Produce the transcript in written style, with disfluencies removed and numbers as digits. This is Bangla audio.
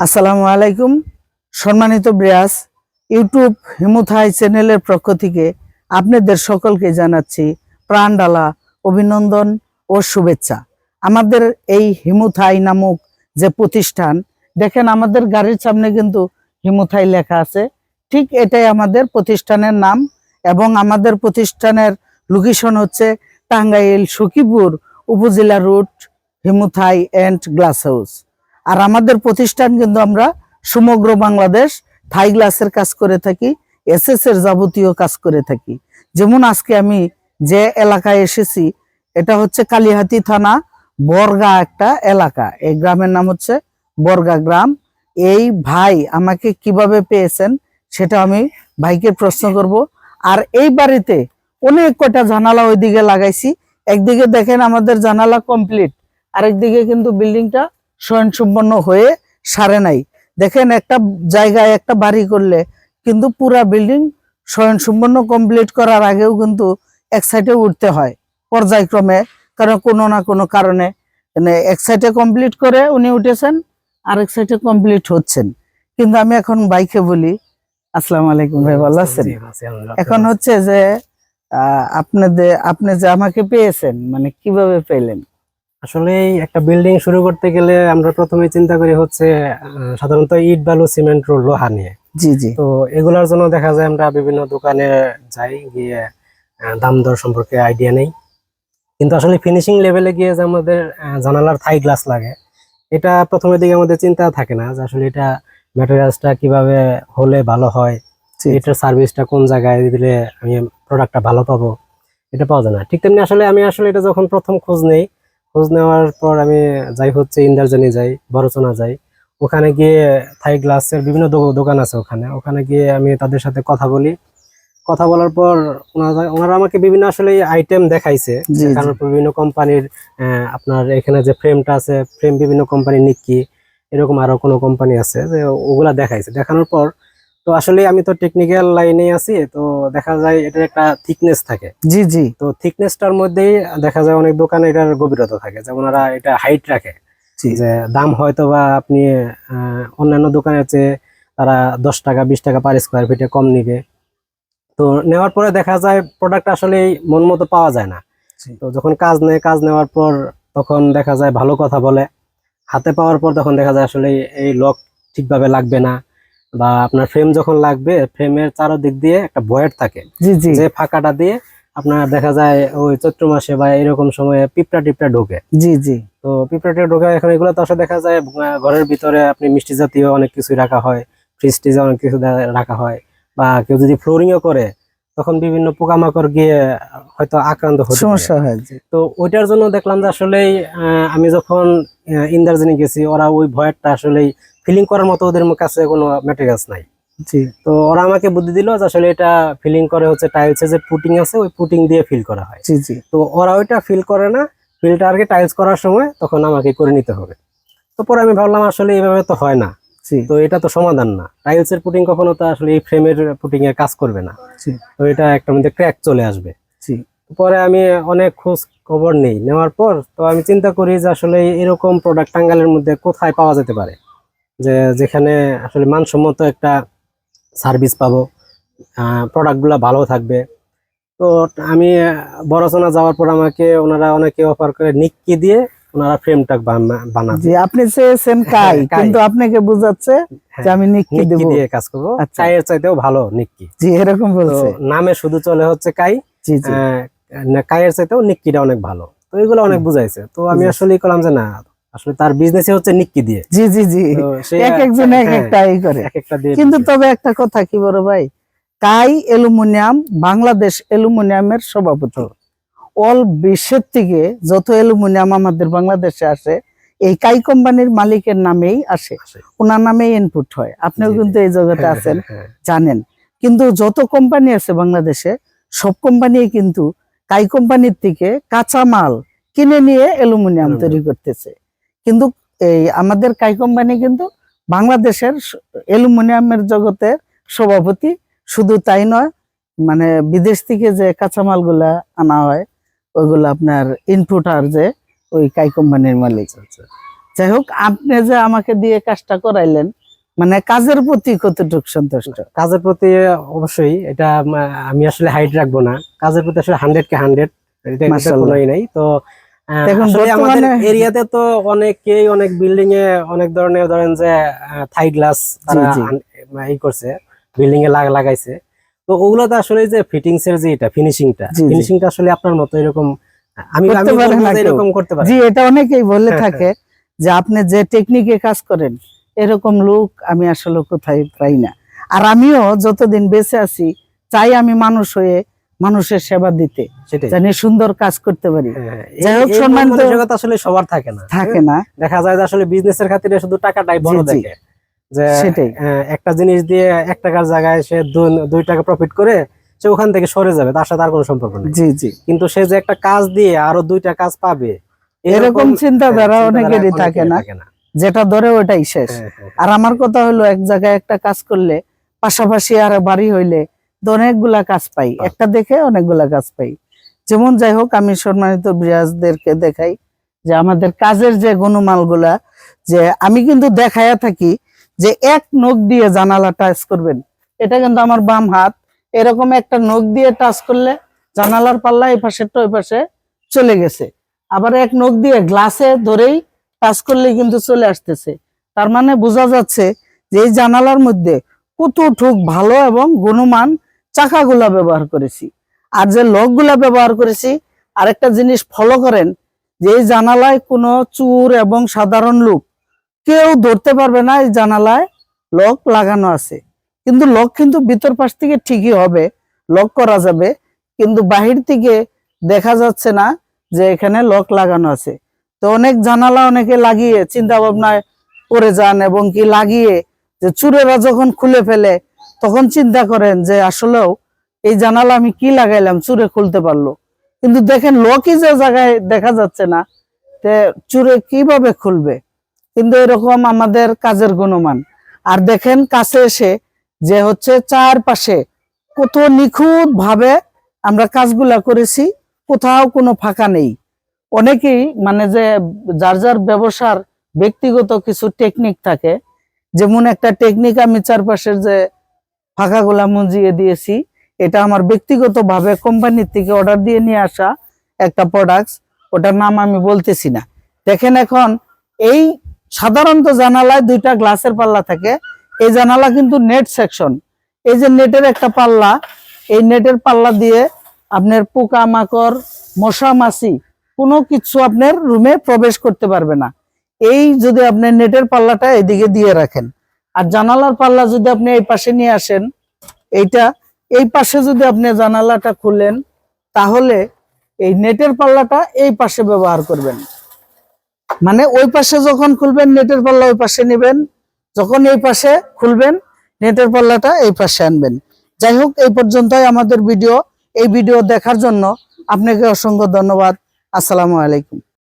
আসসালামু আলাইকুম সম্মানিত ব্রিয়াস ইউটিউব হিমুথাই চ্যানেলের পক্ষ থেকে আপনাদের সকলকে জানাচ্ছি প্রাণঢালা অভিনন্দন ও শুভেচ্ছা। আমাদের এই হিমুথাই নামক যে প্রতিষ্ঠান, দেখেন আমাদের গাড়ির সামনে কিন্তু হিমুথাই লেখা আছে, ঠিক এটাই আমাদের প্রতিষ্ঠানের নাম। এবং আমাদের প্রতিষ্ঠানের লোকেশন হচ্ছে টাঙ্গাইল সখীপুর উপজেলা রোড, হিমুথাই এন্ড গ্লাস হাউস। আর আমাদের প্রতিষ্ঠান কিন্তু আমরা সমগ্র বাংলাদেশ থাই গ্লাসের কাজ করে থাকি, এসএস এর যাবতীয় কাজ করে থাকি। যেমন আজকে আমি যে এলাকায় এসেছি, এটা হচ্ছে কালিহাতী থানা বর্গা একটা এলাকা। এই গ্রামের নাম হচ্ছে বর্গা গ্রাম। এই ভাই আমাকে কিভাবে পেয়েছেন সেটা আমি ভাইকে প্রশ্ন করব। আর এই বাড়িতে অনেক কটা জানালা ওইদিকে লাগাইছি। একদিকে দেখেন আমাদের জানালা কমপ্লিট, আরেকদিকে কিন্তু বিল্ডিংটা স্বয়ংসম্পন্ন হয়ে সারে নাই। দেখেন একটা জায়গায় একটা বাড়ি করলে কিন্তু পুরা বিল্ডিং স্বয়ংসম্পন্ন কমপ্লিট করার আগেও কিন্তু এক সাইডে উঠতে হয় পর্যায়ক্রমে, কারণ কোনো না কোনো কারণে এক সাইডে কমপ্লিট করে উনি উঠেছেন, আরেক সাইডে কমপ্লিট হচ্ছেন। কিন্তু আমি এখন বাইকে বলি, আসসালামু আলাইকুম ভাই, ভালো আছেন? এখন হচ্ছে যে আপনি যে আমাকে পেয়েছেন, মানে কিভাবে পেলেন? আসলে একটা বিল্ডিং শুরু করতে গেলে আমরা প্রথমে চিন্তা করি হচ্ছে সাধারণত ইট বালু সিমেন্ট লোহা নিয়ে। জি জি। তো এগুলোর জন্য দেখা যায় আমরা বিভিন্ন দোকানে যাই, গিয়ে দাম দর সম্পর্কে আইডিয়া নেই। কিন্তু আসলে ফিনিশিং লেভেলে গিয়ে যে আমাদের জানালার থাই গ্লাস লাগে, এটা প্রথমের দিকে আমাদের চিন্তা থাকে না যে আসলে এটা ম্যাটেরিয়ালসটা কিভাবে হলে ভালো হয়, এটার সার্ভিসটা কোন জায়গায় দিলে আমি প্রোডাক্টটা ভালো পাবো, এটা পাওয়া যায় না। ঠিক তেমনি আমি আসলে এটা যখন প্রথম খোঁজ নেওয়ার পর আমি যাই হচ্ছে ইন্দারজানি যাই, বড়চনা যাই। ওখানে গিয়ে থাই গ্লাসের বিভিন্ন দোকান আছে, ওখানে গিয়ে আমি তাদের সাথে কথা বলি। কথা বলার পর ওনারা আমাকে বিভিন্ন আসলে আইটেম দেখাইছে, কারণ বিভিন্ন কোম্পানির আপনার এখানে যে ফ্রেমটা আছে, ফ্রেম বিভিন্ন কোম্পানির নিক্কি, এরকম আরো কোনো কোম্পানি আছে যে ওগুলা দেখাইছে। দেখানোর পর তো আসলে আমি তো টেকনিক্যাল লাইনে আছি, তো দেখা যায় এটার একটা থিকনেস থাকে। জি জি। তো থিকনেসটার মধ্যেই দেখা যায় অনেক দোকানে এটার গভীরতা থাকে, যেমন ওরা এটা হাইট রাখে, যে দাম হয়তো বা আপনি অন্যান্য দোকানের চেয়ে তারা 10 টাকা 20 টাকা পার স্কোয়ার ফিটে কম নিবে। তো নেওয়ার পরে দেখা যায় প্রোডাক্ট আসলে মন মতো পাওয়া যায় না। তো যখন কাজ নেওয়ার পর তখন দেখা যায় ভালো কথা বলে, হাতে পাওয়ার পর তখন দেখা যায় আসলে এই লক ঠিকভাবে লাগবে না, বা আপনার ফ্রেম যখন লাগবে ফ্রেমের চারদিক দিয়ে একটা ভয়েড থাকে, যে ফাঁকাটা দিয়ে আপনার দেখা যায় ওই চৈত্র মাসে বা এরকম সময়ে পিঁপড়া টিপড়া ঢোকে। জি জি। তো পিঁপড়া টিপড়া ঢোকে, এখন এগুলো তো আসলে দেখা যায় ঘরের ভিতরে আপনি মিষ্টি জাতীয় অনেক কিছু রাখা হয়, ফ্রিজ টিজে অনেক কিছু রাখা হয়, বা কেউ যদি ফ্লোরিংও করে তখন বিভিন্ন পোকামাকড় গিয়ে হয়তো আক্রান্ত হতে সমস্যা হয়। তো ওইটার জন্য দেখলাম যে আসলে আমি যখন ইন্দারজানি গেছি, ওরা ওই ভয়েরটা আসলে ফিলিং করার মতো ওদের কাছে কোনো ম্যাটেরিয়ালস নাই। তো ওরা আমাকে বুদ্ধি দিল যে আসলে এটা ফিলিং করে হচ্ছে টাইলসে যে পুটিং আছে, ওই পুটিং দিয়ে ফিল করা হয়। তো ওরা ওইটা ফিল করে না, ফিলটা আর কি টাইলস করার সময় তখন আমাকে করে নিতে হবে। তো পরে আমি ভাবলাম আসলে এইভাবে তো হয় না, তো এটা তো সমাধান না। টাইলস এর পুটিং কখনো তো আসলে এই ফ্রেমের পুটিং এর কাজ করবে না, তো এটা একটা মধ্যে ক্র্যাক চলে আসবে। পরে আমি অনেক খোঁজ খবর নেওয়ার পর তো আমি চিন্তা করি যে আসলে এরকম প্রোডাক্ট টাঙ্গাইলের মধ্যে কোথায় পাওয়া যেতে পারে, যেখানে আসলে মানসম্মত একটা সার্ভিস পাবো, প্রোডাক্টগুলো ভালো থাকবে। তো আমি বড়চনা যাওয়ার পর আমাকে ওনারা অনেকে অফার করে নিক্কি দিয়ে ওনারা ফ্রেমটা বানাবে। আপনি চেয়েছেন কাই, কিন্তু আপনাকে বুঝাচ্ছে যে আমি নিক্কি দেব, দিয়ে কাজ করব, কাইয়ের চাইতেও ভালো নিক্কি। জি, এরকম বলছে। নামে শুধু চলে হচ্ছে কাই, কাইয়ের চাইতেও নিক্কিটা অনেক ভালো। তো এগুলো অনেক বুঝাইছে। তো আমি আসলে করলাম যে না, আসলে তার বিজনেসই হচ্ছে নিক্কি দিয়ে। জি জি জি, এক একজন এক একটা করে। কিন্তু তবে একটা কথা কি বড় ভাই, কাই অ্যালুমিনিয়াম বাংলাদেশ অ্যালুমিনিয়ামের সভাপতি। অল বিশ্বের থেকে যত অ্যালুমিনিয়াম আমাদের বাংলাদেশে আসে এই কাই কোম্পানির মালিকের নামেই আসে, ওনার নামেই ইনপুট হয়। আপনিও কিন্তু এই জগতে আছেন, জানেন। কিন্তু যত কোম্পানি আছে বাংলাদেশে, সব কোম্পানি কিন্তু কাই কোম্পানির থেকে কাঁচা মাল কিনে নিয়ে অ্যালুমিনিয়াম তৈরি করতেছে। কিন্তু এই আমাদের কাই কোম্পানি কিন্তু বাংলাদেশের অ্যালুমিনিয়ামের জগতের সভাপতি। শুধু তাই নয়, মানে বিদেশ থেকে যে কাঁচামাল গুলা আনা হয় ওইগুলো আপনার ইনপুটার যে ওই কাই কোম্পানির মালিক। যাই হোক, আপনি যে আমাকে দিয়ে কাজটা করাইলেন, মানে কাজের প্রতি কতটুকু সন্তুষ্ট? কাজের প্রতি অবশ্যই এটা আমি আসলে হাইট রাখবো না, কাজের প্রতি আসলে 100 এটা মাশাআল্লাহ। কোনোই নাই। তো দেখুন আসলে আমাদের বর্তমানে এরিয়াতে তো অনেকেই অনেক বিল্ডিং এ অনেক ধরনের ধরেন যে থাই গ্লাস তারা জি। ই করছে, বিল্ডিং এ লাগাইছে। তো ওগুলোতে আসলে যে ফিটিংস এর যে এটা জি, জি। ফিনিশিংটা আসলে আপনার মতো এরকম আমি করতে আমি পারে বলবো না যে কেউ। এরকম করতে পারে জি, না। এটা অনেকেই বলে হ্যাঁ, থাকে যে আপনি যে টেকনিকে কাজ করেন এরকম লোক আমি আসলে কোথায় পাই না। আর আমিও যতদিন বেঁচে আছি চাই আমি মানুষ হয়ে মানুষের সেবা দিতে, সেটাই। জানি সুন্দর কাজ করতে পারি। হ্যাঁ, যাই হোক, এই মন সম্মানিত মানসিকতা আসলে সবার থাকে না। থাকে না। দেখা যায় যে আসলে বিজনেসের খাতিরে শুধু টাকাটাই বড় জি, জি। দেখে, যে সেটাই। একটা জিনিস দিয়ে 1 টাকার জায়গায় সে 2 টাকা প্রফিট করে সে ওখান থেকে সরে যাবে, তার সাথে আর কোনো সম্পর্ক নেই। জি, জি। কিন্তু সে যে একটা কাজ দিয়ে আরো 2টা কাজ পাবে, এরকম চিন্তাধারা অনেকেরই থাকে না, থাকে না। যেটা ধরে ওটাই শেষ। হ্যাঁ, হ্যাঁ, আর আমার কথা হলো, এক জায়গায় একটা কাজ করলে পাশাপাশি আর বাড়ি হইলে তো অনেকগুলা কাজ পাই, একটা দেখে অনেকগুলা কাজ পাই। যেমন যাই হোক, আমি সম্মানিত বিরাজদেরকে দেখাই যে আমাদের কাজের যে গুণমালগুলা, যে আমি কিন্তু দেখাইয়া থাকি যে এক নখ দিয়ে জানালা টাচ করবেন, এটা কিন্তু আমার বাম হাত, এরকম একটা নখ দিয়ে টাচ করলে জানালার পাল্লা এই পাশেরটা ওই পাশে চলে গেছে। আবার এক নখ দিয়ে গ্লাসে ধরেই টাচ করলে কিন্তু চলে আসতেছে। তার মানে বোঝা যাচ্ছে যে এই জানালার মধ্যে কতটুক ভালো এবং গুণমান চাকাগুলা ব্যবহার করেছি। আর যে লকগুলা ব্যবহার করেছি, আরেকটা জিনিস ফলো করেন, যে এই জানালায় কোনো চোর এবং সাধারণ লোক কেউ ধরতে পারবে না এই জানালায় লক লাগানো আছে। কিন্তু লক কিন্তু ভিতর পাশ থেকে ঠিকই হবে, লক করা যাবে, কিন্তু বাহির থেকে দেখা যাচ্ছে না যে এখানে লক লাগানো আছে। তো অনেক জানালা অনেকে লাগিয়ে চিন্তা ভাবনায় করে যান, এবং কি লাগিয়ে যে চোরেরা যখন খুলে ফেলে তখন চিন্তা করেন যে আসলেও এই জানালা আমি কি লাগাইলাম, চোরে খুলতে পারলো। কিন্তু দেখেন লকই যে জায়গায় দেখা যাচ্ছে না, তে চোরে কিভাবে খুলবে? কিন্তু এরকম আমাদের কাজের গুণমান। আর দেখেন কাছে এসে যে হচ্ছে চারপাশে কত নিখুঁত ভাবে আমরা কাজগুলা করেছি, কোথাও কোনো ফাঁকা নেই। অনেকেই মানে যে যার যার ব্যবসার ব্যক্তিগত কিছু টেকনিক থাকে, যেমন একটা টেকনিক আমি চারপাশের যে ফাঁকাগুলা মুজিয়ে দিয়েছি, এটা আমার ব্যক্তিগত ভাবে কোম্পানির থেকে অর্ডার দিয়ে নিয়ে আসা একটা প্রোডাক্টস, ওটার নাম আমি বলতেছি না। দেখেন এখন এই সাধারণত জানালায় 2টা গ্লাসের পাল্লা থাকে, এই জানালা কিন্তু নেট সেকশন, এই যে নেটের একটা পাল্লা, এই নেটের পাল্লা দিয়ে আপনার পোকা মাকড় মশা মাছি কোনো কিছু আপনার রুমে প্রবেশ করতে পারবে না, এই যদি আপনি নেটের পাল্লাটা এদিকে দিয়ে রাখেন। আর জানালার পাল্লা যদি আপনি এই পাশে নিয়ে আসেন, এইটা এই পাশে যদি আপনি জানালাটা খুলেন, তাহলে এই নেটের পাল্লাটা এই পাশে ব্যবহার করবেন। মানে ওই পাশে যখন খুলবেন নেটের পাল্লা ওই পাশে নেবেন, যখন এই পাশে খুলবেন নেটের পাল্লাটা এই পাশে আনবেন। যাই হোক, এই পর্যন্তই আমাদের ভিডিও। এই ভিডিও দেখার জন্য আপনাকে অসংখ্য ধন্যবাদ। আসসালামু আলাইকুম।